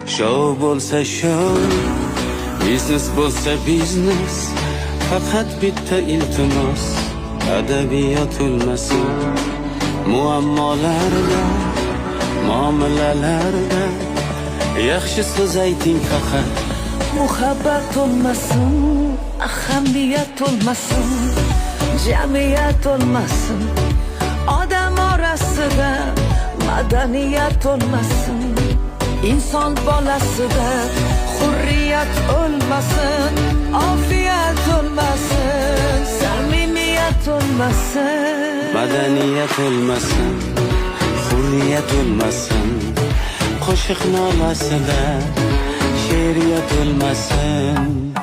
Show bo'lsa show, biznes bo'lsa biznes, faqat bitta iltimos, adabiyot o'lmasin. Muammolarda, muomalalarda yaxshi so'z ayting faqat. Muhabbat olmasın, ahamiyat olmasın, jamiyat olmasın. Odam orasida madaniyat olmasın. İnson bolasida hurriyat olmasın, afiyat olmasın, samimiyat olmasın. Madaniyat olmasın, hurriyat olmasın. Qo'shiq nolasida she'riyat olmasın.